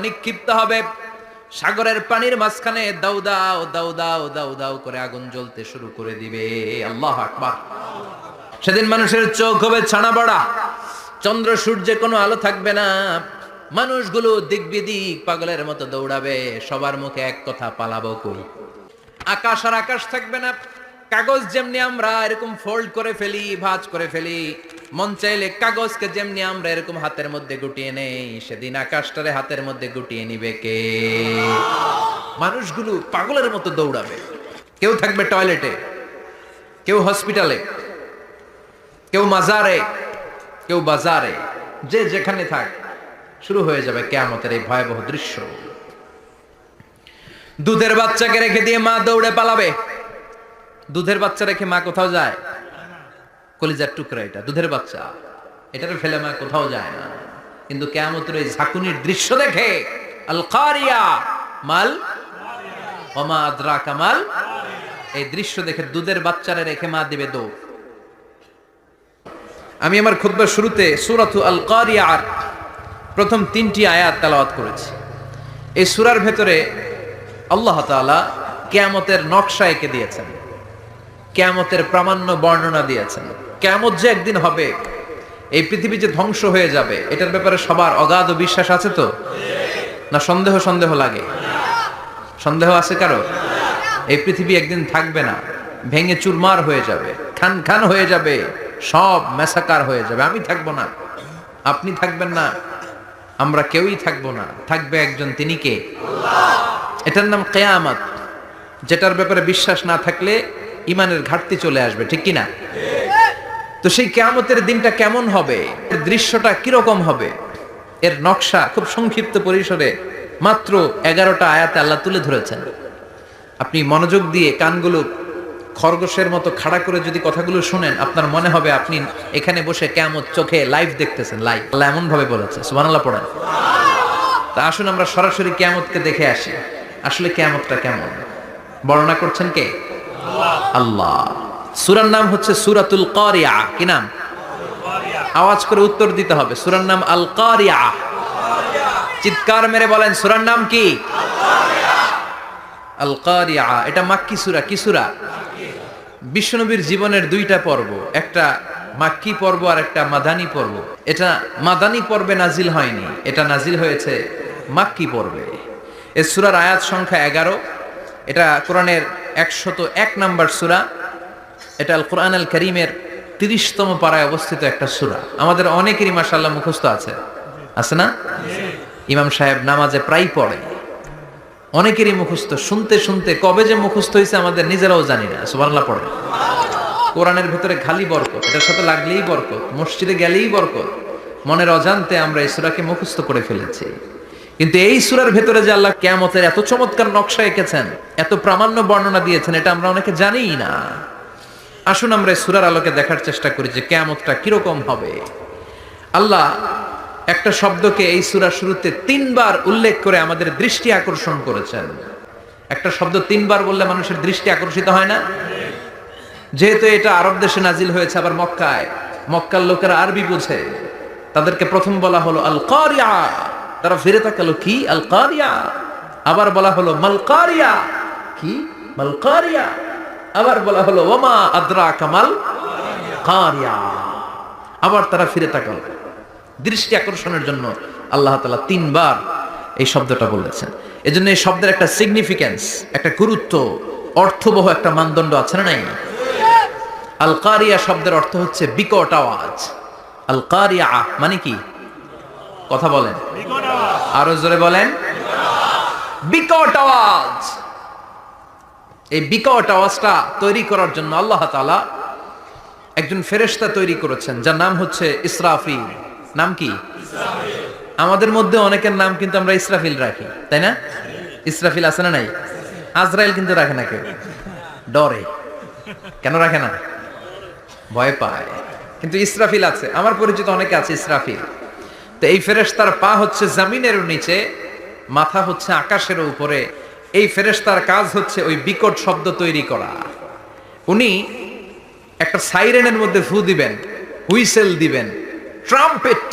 নিক্ষিপ্ত হবে। সাগরের পানির মাঝখানে দাউ দাউ দাউ দাউ দাউ দাউ করে আগুন জ্বলতে শুরু করে দিবে। আল্লাহু আকবার। সেদিন মানুষের চোখ হবে ছানা বড়া, চন্দ্র সূর্যে কোনো আলো থাকবে না। মানুষগুলো দিক বিদিক পাগলের মতো দৌড়াবে, সবার মুখে এক কথা, পালাবো কই। আকাশ আর আকাশ থাকবে না। কাগজ যেমনি আমরা এরকম ফোল্ড করে ফেলি, ভাঁজ করে ফেলি, মন চাইলে কাগজকে যেমনি আমরা এরকম হাতের মধ্যে গুটিয়ে নেই, সেদিন আকাশটারে হাতের মধ্যে গুটিয়ে নিবে কে? মানুষগুলো পাগলের মতো দৌড়াবে। কেউ থাকবে টয়লেটে, কেউ হসপিটালে, কেউ মাজারে, কেউ বাজারে, যে যেখানে থাক, শুরু হয়ে যাবে কিয়ামতের এই ভয়াবহ দৃশ্য। দুধের বাচ্চাকে রেখে দিয়ে মা দৌড়ে পালাবে। দুধের বাচ্চা রেখে মা কোথাও যায়? কলিজার টুকরা এটা, দুধের বাচ্চা, এটারে ফেলে মা কোথাও যায় না। কিন্তু কিয়ামতের এই ঝাঁকুনির দৃশ্য দেখে, আল কারিয়া মাল ওমা আদরাকা মাল, এই দৃশ্য দেখে দুধের বাচ্চারে রেখে মা দিবে দৌড়। আমি আমার খুতবার শুরুতে সূরাতু আল কারিয়ার প্রথম 3টি আয়াত তেলাওয়াত করেছি। এই সূরার ভেতরে আল্লাহ তাআলা কিয়ামতের নকশা এঁকে দিয়েছেন, কিয়ামতের প্রামাণ্য বর্ণনা দিয়েছেন। কিয়ামত যে একদিন হবে, এই পৃথিবী যে ধ্বংস হয়ে যাবে, এটার ব্যাপারে সবার অগাধ বিশ্বাস আছে তো? না সন্দেহ সন্দেহ লাগে? সন্দেহ আছে কারো? এই পৃথিবী একদিন থাকবে না, ভেঙে চুরমার হয়ে যাবে, খান খান হয়ে যাবে, সব ম্যাসাকার হয়ে যাবে। আমি থাকবো না, আপনি থাকবেন না, আমরা কেউই থাকবো না। থাকবে একজন, তিনি কে? এটার নাম কিয়ামত, যেটার ব্যাপারে বিশ্বাস না থাকলে ইমানের ঘাটতি চলে আসবে, ঠিক কি না? তো সেই কিয়ামতের দিনটা কেমন হবে, এর দৃশ্যটা কিরকম হবে, এর নকশা খুব সংক্ষিপ্ত পরিসরে মাত্র 11টা আয়াতে আল্লাহ তুলে ধরেছেন। আপনি মনোযোগ দিয়ে কানগুলো খরগোশের মতো খাড়া করে যদি কথাগুলো শুনেন, আপনার মনে হবে আপনি এখানে বসে কিয়ামত চোখে লাইভ দেখতেছেন। লাইভ, আল্লাহ এমন ভাবে বলেছে, সুবহানাল্লাহ পড়েন। তা আসুন আমরা সরাসরি কিয়ামতকে দেখে আসি। আসলে কিয়ামতটা কেমন বর্ণনা করছেন কে? আল্লাহ। সূরার নাম হচ্ছে সূরাতুল কারিয়া। কি নাম? আওয়াজ করে উত্তর দিতে হবে। সূরার নাম আল কারিয়া। চিৎকার মেরে বলেন, সূরার নাম কি? আল কারিয়া। এটা মাক্কি সূরা। কি সূরা? বিশ্বনবীর জীবনের 2টা পর্ব, একটা মাক্কি পর্ব আর একটা মাদানী পর্ব। এটা মাদানী পর্বে নাজিল হয়নি, এটা নাজিল হয়েছে মাক্কি পর্বে। এই সূরার আয়াত সংখ্যা 11। এটা কোরআনের 101 নম্বর সূরা। এটা আল কোরআন আল কারীমের 30তম পারায় অবস্থিত একটা সূরা। আমাদের অনেকেরই মাশাআল্লাহ মুখস্থ আছে, আছে না? ইমাম সাহেব নামাজে প্রায় পড়ে, অনেকেরই মুখস্থ। শুনতে শুনতে কবে যে মুখস্থ হয়েছে আমাদের নিজেরাও জানি না। সুবহানাল্লাহ পড়ে। কোরআনের ভেতরে খালি বরকত, এটার সাথে লাগলেই বরকত, মসজিদে গেলেই বরকত। মনের অজান্তে আমরা এই সূরাকে মুখস্থ করে ফেলেছি। কিন্তু এই সূরার ভেতরে যে আল্লাহ কিয়ামতের এত চমৎকার নকশা এঁকেছেন, এত প্রামাণ্য বর্ণনা দিয়েছেন, এটা আমরা অনেকে জানিই না। আসুন আমরা এই সূরার আলোকে দেখার চেষ্টা করি যে কিয়ামতটা কিরকম হবে। আল্লাহ একটা শব্দকে এই সূরার শুরুতে 3বার উল্লেখ করে আমাদের দৃষ্টি আকর্ষণ করেছেন। একটা শব্দ 3বার বললে মানুষের দৃষ্টি আকর্ষিত হয় না? যেহেতু এটা আরব দেশে নাজিল হয়েছে, আবার মক্কায়, মক্কার লোকেরা আরবি বোঝে, তাদেরকে প্রথম বলা হলো আল কারিয়া। তারা ফিরে তাকালো, কি আল কারিয়া? আবার বলা হলো মাল কারিয়া। কি মাল কারিয়া? আবার বলা হলো ওমা আদরাকা মাল কারিয়া। আবার তারা ফিরে তাকালো। দৃষ্টি আকর্ষণের জন্য আল্লাহ তাআলা 3বার এই শব্দটা বলেছেন। এজন্য এই শব্দের একটা সিগনিফিকেন্স, একটা গুরুত্ব, অর্থবহ একটা মানদণ্ড আছে না নাই? আল কারিয়া শব্দের অর্থ হচ্ছে বিকট আওয়াজ। আল কারিয়া মানে কি? কথা বলেন, আরো জোরে বলেন। বিকট আওয়াজ। এই বিকট আওয়াজটা তৈরি করার জন্য আল্লাহ তাআলা একজন ফেরেশতা তৈরি করেছেন, যার নাম হচ্ছে ইসরাফিল। নাম কি? আমাদের মধ্যে অনেকের নাম কিন্তু আমরা ইসরাফিল রাখি, তাই না? ইসরাফিল আছে না নাই? আজরাইল কিন্তু রাখে না কেউ, ডরে। কেন রাখে না? ভয় পায়। কিন্তু ইসরাফিল আছে, আমার পরিচিত অনেকে আছে ইসরাফিল। তো এই ফেরেশতার পা হচ্ছে জমিনের নিচে, মাথা হচ্ছে আকাশের উপরে। এই ফেরেশতার কাজ হচ্ছে ওই বিকট শব্দ তৈরি করা। উনি একটা সাইরেনের মধ্যে ফু দিবেন, হুইসেল দিবেন, ট্রাম্পেট